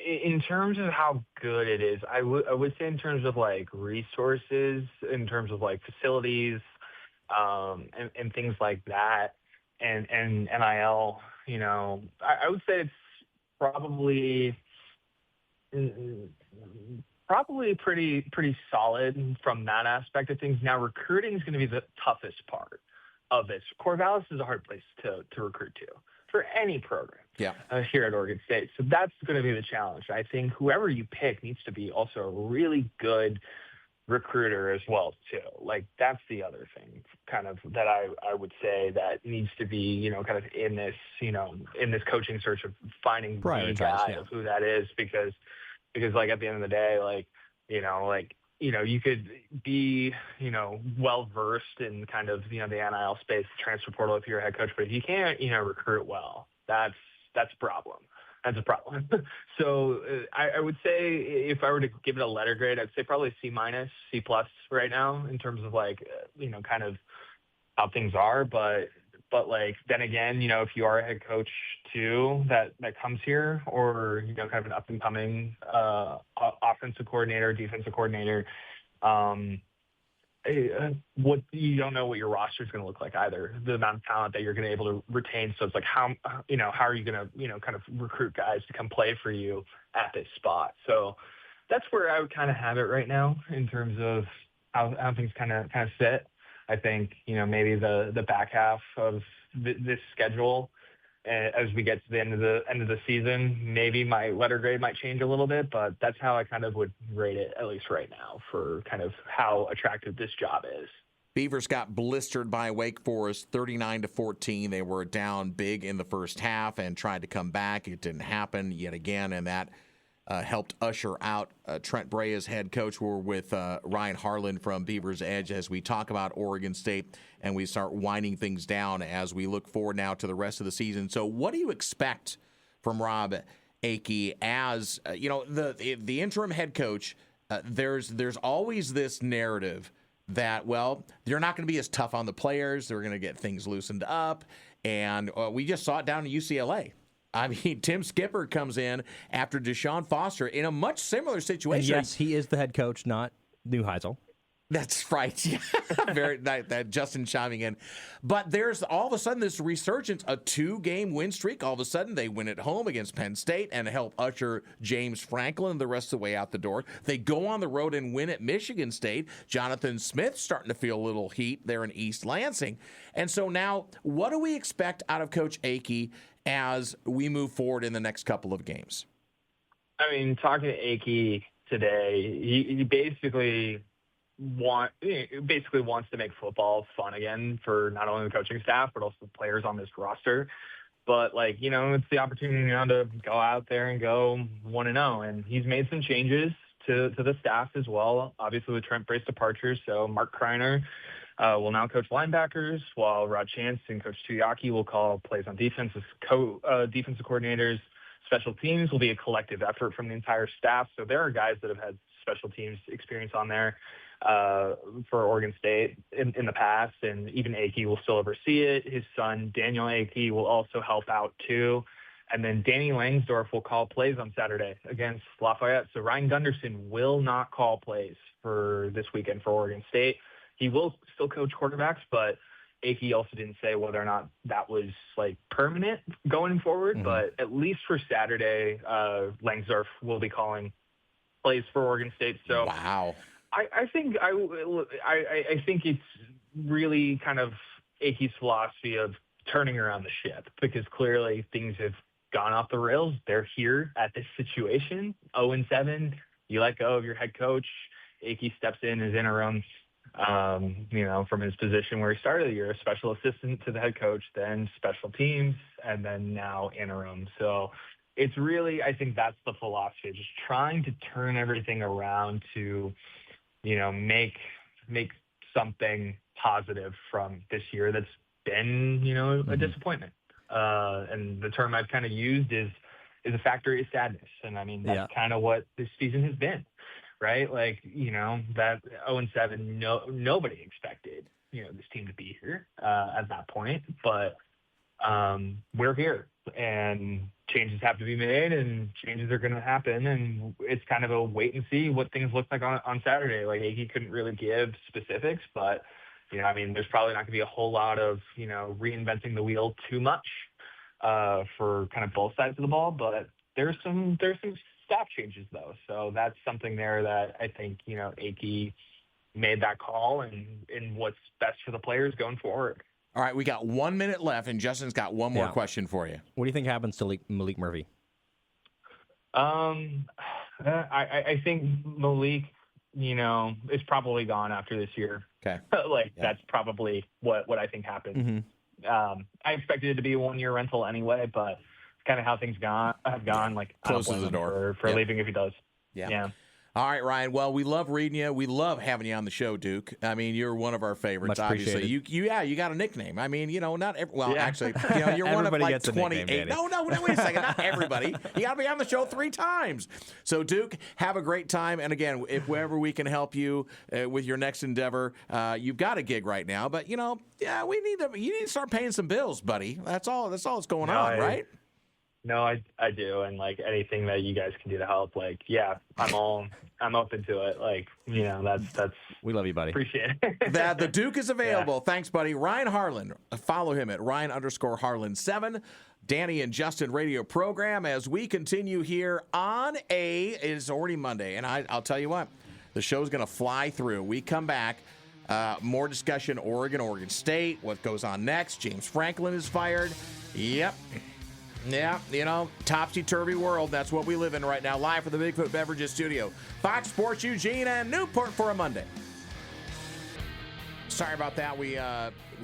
In terms of how good it is, I would say in terms of like resources, in terms of like facilities, and things like that, and NIL, I would say it's probably pretty solid from that aspect of things. Now, recruiting is going to be the toughest part of this. Corvallis is a hard place to recruit to. for any program Yeah. here at Oregon State. So that's going to be the challenge. I think whoever you pick needs to be also a really good recruiter as well too. Like that's the other thing kind of that I would say that needs to be, kind of in this, in this coaching search of finding the guy of who that is, because like at the end of the day, you could be, well versed in kind of, the NIL space, transfer portal if you're a head coach, but if you can't, recruit well, that's a problem. That's a problem. So I would say if I were to give it a letter grade, I'd say probably C-, C+ right now in terms of kind of how things are. But then again, if you are a head coach too, that comes here, or, kind of an up and coming offensive coordinator, defensive coordinator, what you don't know what your roster is going to look like either, the amount of talent that you're going to be able to retain. So it's like, how are you going to, kind of recruit guys to come play for you at this spot? So that's where I would kind of have it right now in terms of how things kind of sit. I think, maybe the back half of this schedule, as we get to the end of the season, maybe my letter grade might change a little bit, but that's how I kind of would rate it, at least right now, for kind of how attractive this job is. Beavers got blistered by Wake Forest 39-14. They were down big in the first half and tried to come back. It didn't happen yet again, and that helped usher out Trent Bray as head coach. We're with Ryan Harlan from Beavers Edge as we talk about Oregon State and we start winding things down as we look forward now to the rest of the season. So what do you expect from Rob Akey as, the interim head coach? There's always this narrative that, well, they're not going to be as tough on the players. They're going to get things loosened up. And we just saw it down at UCLA. I mean, Tim Skipper comes in after Deshaun Foster in a much similar situation. And yes, he is the head coach, not Neuheisel. That's right. Yeah. That Justin chiming in. But there's all of a sudden this resurgence, a 2-game win streak. All of a sudden they win at home against Penn State and help usher James Franklin the rest of the way out the door. They go on the road and win at Michigan State. Jonathan Smith starting to feel a little heat there in East Lansing. And so now what do we expect out of Coach Akey as we move forward in the next couple of games? I mean, talking to Akey today, he basically wants to make football fun again for not only the coaching staff, but also the players on this roster. But it's the opportunity now to go out there and go 1-0. And he's made some changes to the staff as well, obviously with Trent Bray's departure. So Mark Kreiner will now coach linebackers, while Rod Chance and Coach Tuyaki will call plays on defense as defensive coordinators. Special teams will be a collective effort from the entire staff. So there are guys that have had special teams experience on there for Oregon State in the past, and even Akey will still oversee it. His son, Daniel Akey, will also help out too. And then Danny Langsdorf will call plays on Saturday against Lafayette. So Ryan Gunderson will not call plays for this weekend for Oregon State. He will still coach quarterbacks, but Akey also didn't say whether or not that was permanent going forward. Mm-hmm. But at least for Saturday, Langsdorf will be calling plays for Oregon State. So wow. I think it's really kind of Akey's philosophy of turning around the ship, because clearly things have gone off the rails. They're here at this situation, 0-7. You let go of your head coach. Akey steps in as interim, from his position where he started the year, a special assistant to the head coach, then special teams, and then now interim. So it's really, I think that's the philosophy, just trying to turn everything around to, make something positive from this year that's been, a disappointment. And the term I've kind of used is a factory of sadness. And I mean, that's kind of what this season has been, right? That 0-7, nobody expected, this team to be here at that point, but we're here, and changes have to be made, and changes are going to happen, and it's kind of a wait and see what things look like on Saturday. Akey couldn't really give specifics, but there's probably not going to be a whole lot of reinventing the wheel too much for kind of both sides of the ball, but there's some staff changes though, so that's something there that I think Akey made that call and what's best for the players going forward. All right, we got 1 minute left, and Justin's got one more question for you. What do you think happens to Malik Murphy? I think Malik, is probably gone after this year. Okay. That's probably what I think happens. Mm-hmm. I expected it to be a 1-year rental anyway, but it's kind of how things have gone. Like, Closes the door for leaving if he does. Yeah. All right, Ryan. Well, we love reading you. We love having you on the show, Duke. I mean, you're one of our favorites. Much obviously, you got a nickname. I mean, not actually, you're one of like 28. No, wait a second, not everybody. You got to be on the show 3 times. So, Duke, have a great time. And again, if wherever we can help you with your next endeavor, you've got a gig right now, but you need to start paying some bills, buddy. That's all that's going on, right? No, I do, and like anything that you guys can do to help, I'm open to it. That's we love you, buddy. Appreciate it. The Duke is available. Yeah. Thanks, buddy. Ryan Harlan. Follow him at Ryan_Harlan7. Danny and Justin radio program as we continue here on it's already Monday, and I'll tell you what, the show's going to fly through. We come back. More discussion, Oregon State, what goes on next. James Franklin is fired. Yep. Yeah, topsy-turvy world. That's what we live in right now. Live from the Bigfoot Beverages studio. Fox Sports Eugene and Newport for a Monday. Sorry about that. We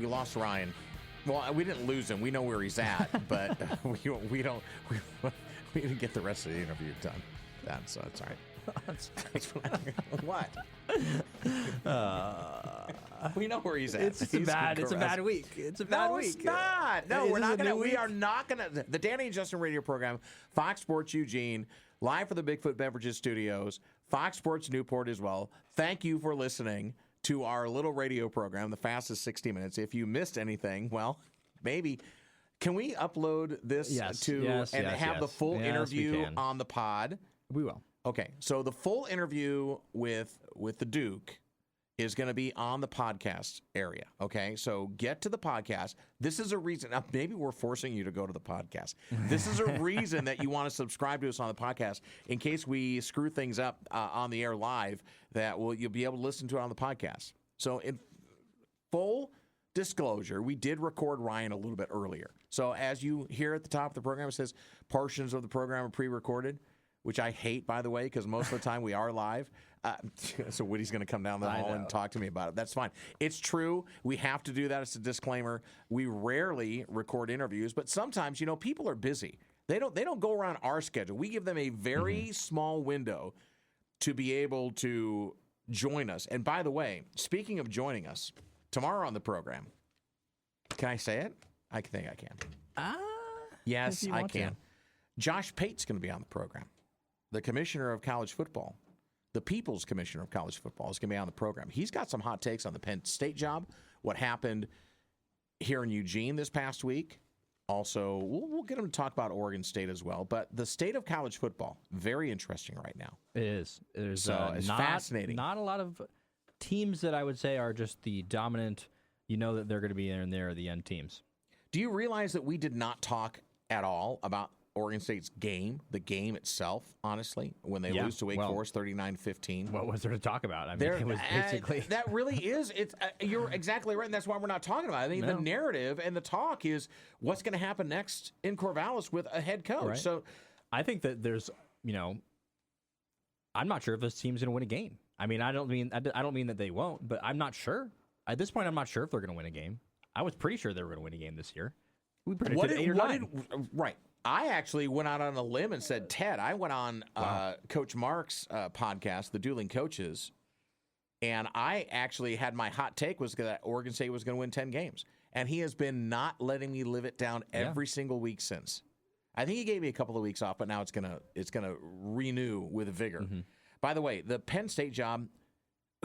lost Ryan. Well, we didn't lose him. We know where he's at, but we didn't get the rest of the interview done. That's all right. What? We know where he's at. It's a bad week. It's a bad week. It's not. No, we're not gonna. We are not gonna. The Danny and Justin radio program, Fox Sports Eugene, live for the Bigfoot Beverages studios, Fox Sports Newport as well. Thank you for listening to our little radio program, the fastest 60 minutes. If you missed anything, well, maybe. Can we upload this have the full interview on the pod? We will. Okay, so the full interview with the Duke is going to be on the podcast area, okay? So get to the podcast. This is a reason. Now, maybe we're forcing you to go to the podcast. This is a reason that you want to subscribe to us on the podcast in case we screw things up on the air live, you'll be able to listen to it on the podcast. So in full disclosure, we did record Ryan a little bit earlier. So as you hear at the top of the program, it says portions of the program are pre-recorded, which I hate, by the way, because most of the time we are live. So Woody's going to come down the hall and talk to me about it. That's fine. It's true. We have to do that. It's a disclaimer. We rarely record interviews, but sometimes, people are busy. They don't go around our schedule. We give them a very small window to be able to join us. And by the way, speaking of joining us, tomorrow on the program, can I say it? I think I can. Yes, I can. Josh Pate's going to be on the program. The commissioner of college football, the people's commissioner of college football, is going to be on the program. He's got some hot takes on the Penn State job, what happened here in Eugene this past week. Also, we'll get him to talk about Oregon State as well. But the state of college football, very interesting right now. It is. It's fascinating. Not a lot of teams that I would say are just the dominant, that they're going to be in there, the end teams. Do you realize that we did not talk at all about Oregon State's game, the game itself, honestly, when they lose to Wake Forest 39-15. What was there to talk about? I mean, it was basically... That really is. You're exactly right, and that's why we're not talking about it. I mean, the narrative and the talk is what's going to happen next in Corvallis with a head coach. Right. So I think that there's, I'm not sure if this team's going to win a game. I mean, I don't mean that they won't, but I'm not sure. At this point, I'm not sure if they're going to win a game. I was pretty sure they were going to win a game this year. We predicted 8 or 9. Right. I actually went out on a limb and said, Ted, I went on Coach Mark's podcast, The Dueling Coaches, and I actually had my hot take was that Oregon State was going to win 10 games. And he has been not letting me live it down every single week since. I think he gave me a couple of weeks off, but now it's gonna renew with vigor. Mm-hmm. By the way, the Penn State job,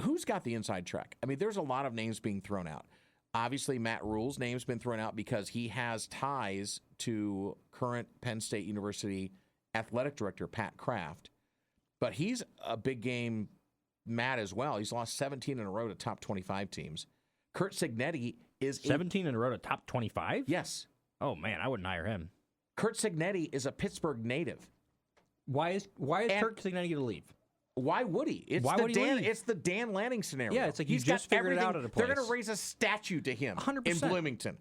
who's got the inside track? I mean, there's a lot of names being thrown out. Obviously, Matt Rule's name's been thrown out because he has ties to current Penn State University athletic director Pat Kraft. But he's a big game Matt as well. He's lost 17 in a row to top 25 teams. Kurt Cignetti is 17 in a row to top 25? Yes. Oh, man, I wouldn't hire him. Kurt Cignetti is a Pittsburgh native. Why is Kurt Cignetti going to leave? Why would he? It's Why the would he Dan. leave? It's the Dan Lanning scenario. Yeah, it's like you He's just got figured it out everything. at a They're going place. to raise a statue to him 100%. in Bloomington,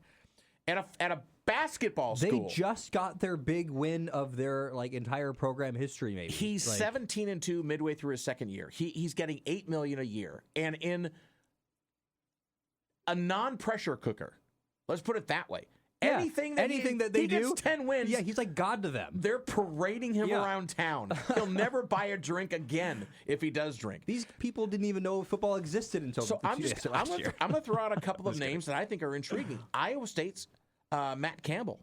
at a basketball school. They just got their big win of their entire program history. Maybe He's 17-2 midway through his second year. He's getting $8 million a year, and in a non-pressure cooker. Let's put it that way. Yeah, Anything that they he do, gets 10 wins. Yeah, he's like God to them. They're parading him Yeah. around town. He'll never buy a drink again if he does drink. These people didn't even know football existed until So I'm going to throw out a couple of Just names that I think are intriguing. Iowa State's Matt Campbell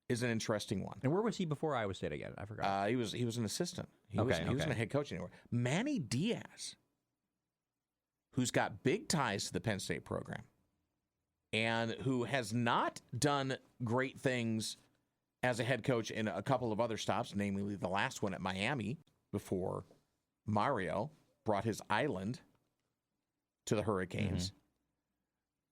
is an interesting one. And where was he before Iowa State again? I forgot. He was an assistant. He Okay, wasn't a head coach anywhere. Manny Diaz, who's got big ties to the Penn State program, and who has not done great things as a head coach in a couple of other stops, namely the last one at Miami before Mario brought his island to the Hurricanes. Mm-hmm.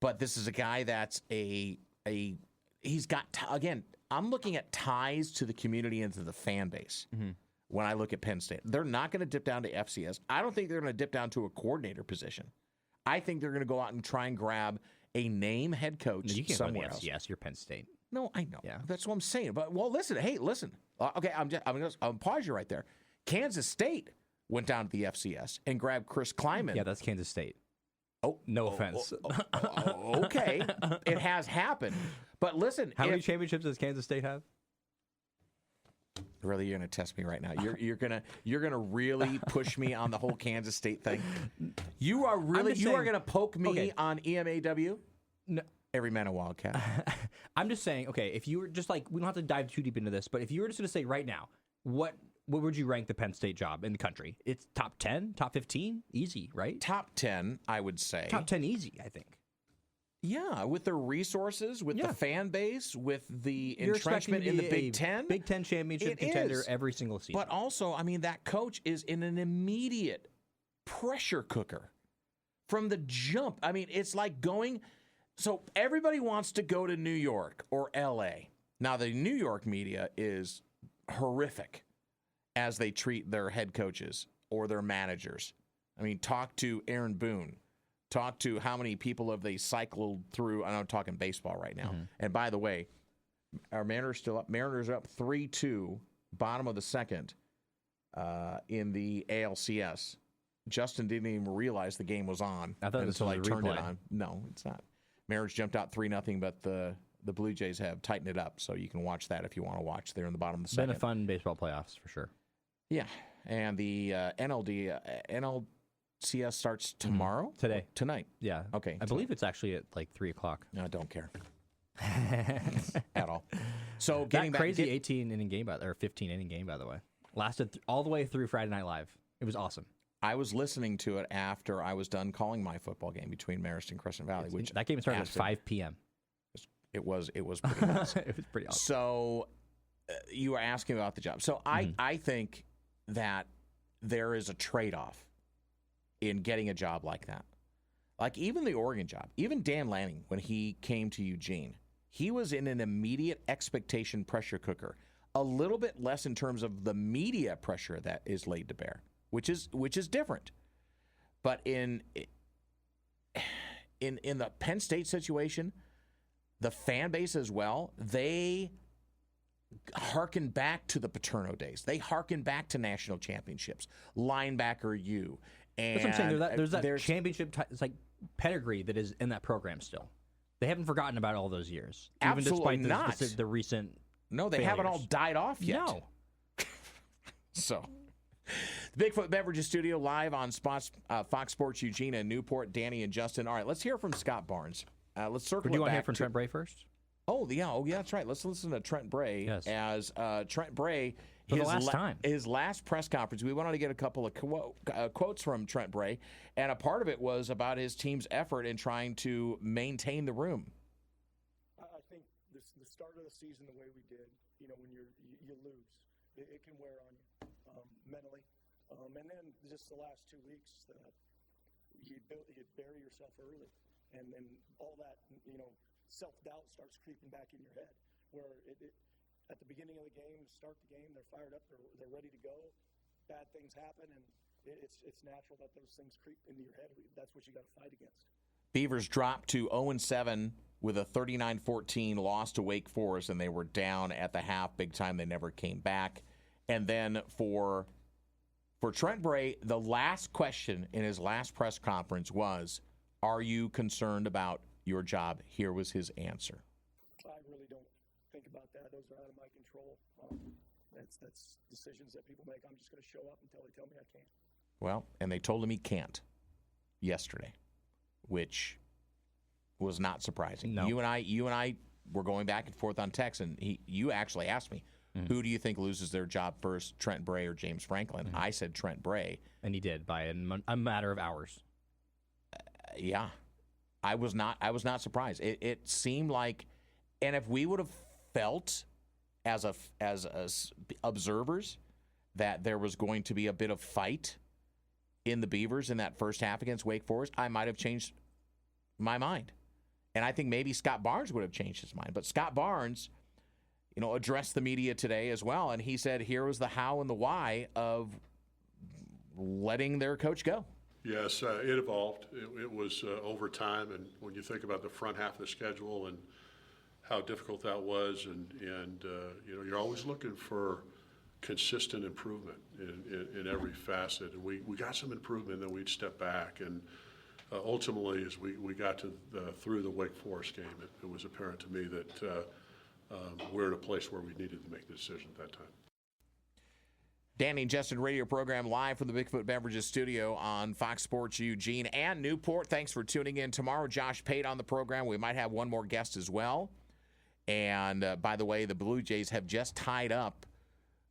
But this is a guy that's he's got, again, I'm looking at ties to the community and to the fan base. Mm-hmm. When I look at Penn State, they're not going to dip down to FCS. I don't think they're going to dip down to a coordinator position. I think they're going to go out and try and grab a name head coach No, you can't somewhere go to else. the FCS. You're Penn State. No, I know. Yeah. That's what I'm saying. But listen. Okay, I'll pause you right there. Kansas State went down to the FCS and grabbed Chris Kleiman. Yeah, that's Kansas State. Oh, No offense. Okay, it has happened. But listen, How many championships does Kansas State have? Really, you're going to test me right now. You're gonna really push me on the whole Kansas State thing. You are going to poke me on EMAW. No. Every man a Wildcat. I'm just saying. Okay, if you were just we don't have to dive too deep into this, but if you were just going to say right now, what would you rank the Penn State job in the country? It's top 10, top 15, easy, right? Top 10, I would say. Top 10, easy, I think. Yeah, with the resources, with the fan base, with the You're entrenchment in the Big Ten. Big Ten championship contender every single season. But also, that coach is in an immediate pressure cooker from the jump. It's like going. So everybody wants to go to New York or L.A. Now, the New York media is horrific as they treat their head coaches or their managers. Talk to Aaron Boone. Talk to how many people have they cycled through. I'm talking baseball right now. Mm-hmm. And by the way, our Mariners still up. Mariners are up 3-2, bottom of the second in the ALCS. Justin didn't even realize the game was on until I turned it on. No, it's not. Mariners jumped out 3-0, but the Blue Jays have tightened it up, so you can watch that if you want to watch there in the bottom of the second. Been a fun baseball playoffs for sure. Yeah, and the NLCS starts tomorrow? Today. Tonight. Yeah. Okay. I believe it's actually at 3 o'clock. No, I don't care. At all. So that crazy 18-inning game, or 15-inning game, by the way. Lasted all the way through Friday Night Live. It was awesome. I was listening to it after I was done calling my football game between Marist and Crescent Valley. That game started at 5 p.m. It was pretty nuts. It was pretty awesome. So you were asking about the job. So I think that there is a trade-off in getting a job like that. Like even the Oregon job, even Dan Lanning, when he came to Eugene, he was in an immediate expectation pressure cooker. A little bit less in terms of the media pressure that is laid to bear, which is different. But in the Penn State situation, the fan base as well, they harken back to the Paterno days. They harken back to national championships, linebacker U. And that's what I'm saying. There's that championship pedigree that is in that program still. They haven't forgotten about all those years. Absolutely even despite not. the recent No, they failures. haven't all died off yet. No. So, the Bigfoot Beverages Studio live on Fox Sports Eugene and Newport, Danny and Justin. All right, let's hear from Scott Barnes. Let's circle Do you it want to hear back from Trent Bray first? Oh, that's right. Let's listen to Trent Bray as Trent Bray, For the last time. His last press conference. We wanted to get a couple of quotes from Trent Bray, and a part of it was about his team's effort in trying to maintain the room. I think the start of the season, the way we did, when you lose, it can wear on you mentally, and then just the last 2 weeks, you bury yourself early, and then all that self-doubt starts creeping back in your head. Where at the beginning of the game, start the game, they're fired up, they're ready to go. Bad things happen, and it's natural that those things creep into your head. That's what you got to fight against. Beavers dropped to 0-7 with a 39-14 loss to Wake Forest, and they were down at the half big time. They never came back. And then for Trent Bray, the last question in his last press conference was, are you concerned about your job? Here was his answer. I really don't think about that. Those are out of my control. That's decisions that people make. I'm just going to show up until they tell me I can't. Well, and they told him he can't yesterday, which was not surprising. No. You and I were going back and forth on text, and you actually asked me, who do you think loses their job first, Trent Bray or James Franklin? I said Trent Bray. And he did by a matter of hours. Yeah. I was not surprised. It seemed like, and if we would have felt as observers that there was going to be a bit of fight in the Beavers in that first half against Wake Forest, I might have changed my mind. And I think maybe Scott Barnes would have changed his mind. But Scott Barnes, addressed the media today as well, and he said here was the how and the why of letting their coach go. Yes, it evolved. It was over time, and when you think about the front half of the schedule and how difficult that was, and you're always looking for consistent improvement in every facet. And we got some improvement, then we'd step back, and ultimately, as we got through the Wake Forest game, it was apparent to me that we're in a place where we needed to make the decision at that time. Danny and Justin radio program live from the Bigfoot Beverages studio on Fox Sports Eugene and Newport. Thanks for tuning in. Tomorrow, Josh Pate on the program. We might have one more guest as well. And by the way, the Blue Jays have just tied up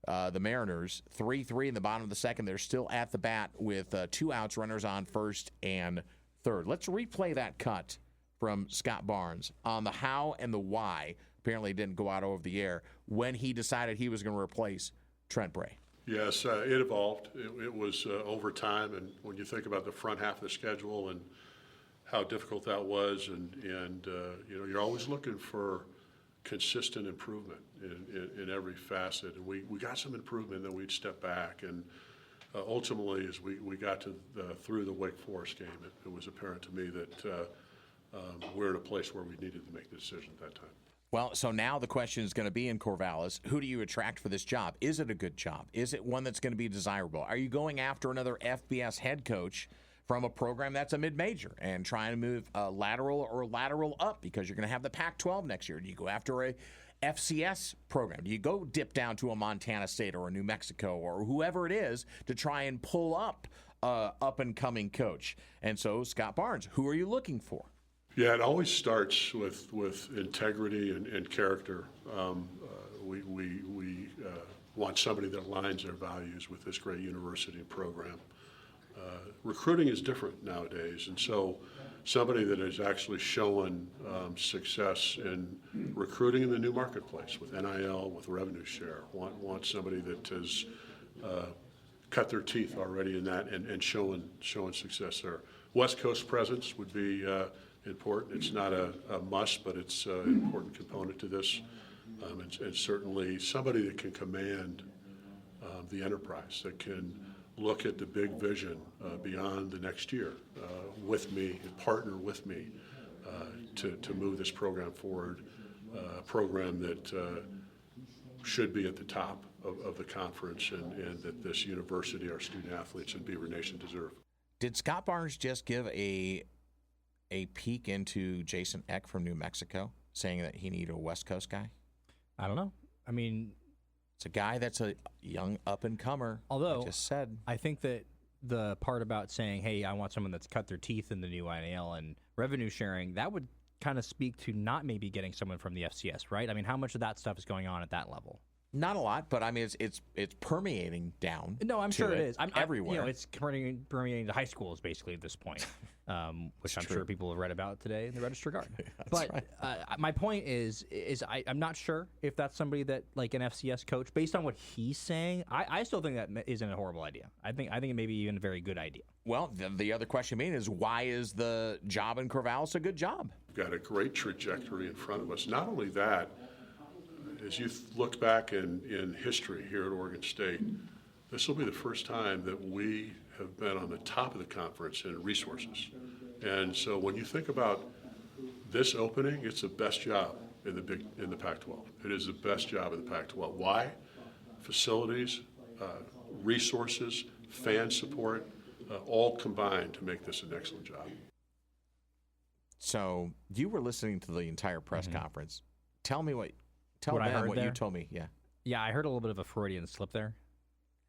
the Mariners 3-3 in the bottom of the second. They're still at the bat with 2 outs, runners on first and third. Let's replay that cut from Scott Barnes on the how and the why. Apparently it didn't go out over the air when he decided he was going to replace Trent Bray. Yes, it evolved. It was over time, and when you think about the front half of the schedule and how difficult that was, and you're always looking for consistent improvement in every facet. And we got some improvement, then we'd step back, and ultimately, as we got through the Wake Forest game, it was apparent to me that we're in a place where we needed to make the decision at that time. Well, so now the question is going to be in Corvallis, who do you attract for this job? Is it a good job? Is it one that's going to be desirable? Are you going after another FBS head coach from a program that's a mid-major and trying to move lateral up because you're going to have the Pac-12 next year? Do you go after a FCS program? Do you go dip down to a Montana State or a New Mexico or whoever it is to try and pull up up-and-coming coach? And so, Scott Barnes, who are you looking for? Yeah, it always starts with integrity and character. We want somebody that aligns their values with this great university and program. Recruiting is different nowadays, and so somebody that is actually showing success in recruiting in the new marketplace with NIL, with revenue share. Want somebody that has cut their teeth already in that and showing success there. West Coast presence would be important. It's not a must, but it's an important component to this. And certainly somebody that can command the enterprise, that can look at the big vision beyond the next year with me and partner with me to move this program forward, a program that should be at the top of the conference and that this university, our student athletes, and Beaver Nation deserve. Did Scott Barnes just give a peek into Jason Eck from New Mexico, saying that he needed a West Coast guy? I don't know. I mean, it's a guy that's a young up-and-comer. Although, I just said. I think that the part about saying, hey, I want someone that's cut their teeth in the new NIL and revenue sharing, that would kind of speak to not maybe getting someone from the FCS, right? I mean, how much of that stuff is going on at that level? Not a lot, but I mean, it's permeating down. No, I'm sure it is. I'm everywhere. It's permeating to high schools basically at this point, which I'm sure people have read about today in the Register Guard. But right. My point is I'm not sure if that's somebody that like an FCS coach, based on what he's saying. I still think that isn't a horrible idea. I think it may be even a very good idea. Well, the other question being is, why is the job in Corvallis a good job? We've got a great trajectory in front of us. Not only that, as you look back in history here at Oregon State, This will be the first time that we have been on the top of the conference in resources. And so when you think about this opening, it's the best job in the Pac-12. It is the best job in the Pac-12. Why? Facilities, resources, fan support, all combined to make this an excellent job. So you were listening to the entire press conference. Tell them what there? you told me. Yeah. Yeah, I heard a little bit of a Freudian slip there.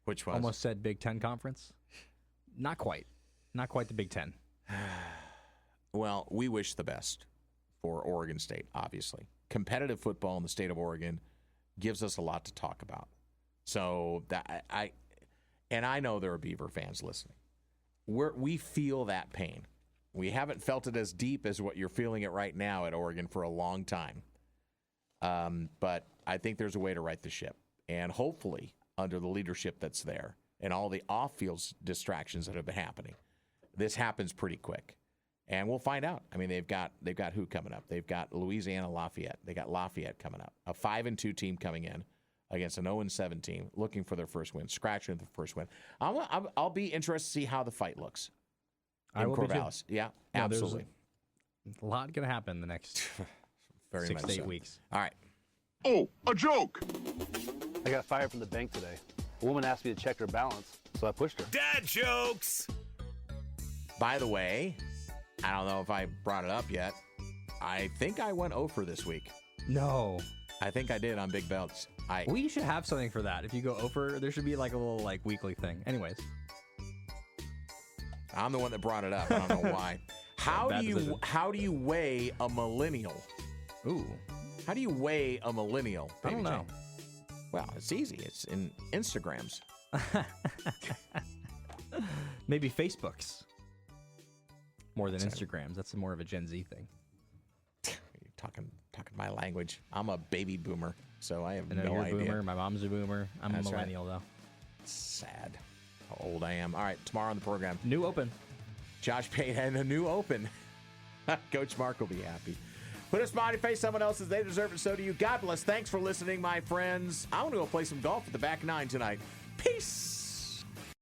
Which was? Almost said Big Ten conference. Not quite. Not quite the Big Ten. Well, we wish the best for Oregon State, obviously. Competitive football in the state of Oregon gives us a lot to talk about. So I know there are Beaver fans listening. We feel that pain. We haven't felt it as deep as what you're feeling it right now at Oregon for a long time. But I think there's a way to right the ship. And hopefully, under the leadership that's there and all the off-field distractions that have been happening, this happens pretty quick. And we'll find out. I mean, they've got who coming up? They've got Louisiana Lafayette. They got Lafayette coming up. A 5-2 team coming in against an 0-7 team, looking for their first win, scratching the first win. I'll be interested to see how the fight looks. I will be too. Yeah, absolutely. A lot going to happen in the next Very 6 much to 8 so. weeks. All right. Oh, a joke! I got fired from the bank today. A woman asked me to check her balance, so I pushed her. Dad jokes! By the way, I don't know if I brought it up yet. I think I went over this week. No. I think I did on Big Belts. We should have something for that. If you go over, there should be like a little weekly thing. Anyways. I'm the one that brought it up. I don't know why. How do you weigh a millennial? Ooh. How do you weigh a millennial? I don't know. Well, it's easy. It's in Instagrams. Maybe Facebooks. More than Instagrams. That's more of a Gen Z thing. You're talking my language. I'm a baby boomer, so I have And no you're idea. a boomer. My mom's a boomer. I'm That's a right. millennial, though. Sad how old I am. All right, tomorrow on the program, New Open. Josh Payne and a new Open. Coach Mark will be happy. Put a smiley face someone else's. They deserve it. So do you. God bless. Thanks for listening, my friends. I want to go play some golf at the back nine tonight. Peace.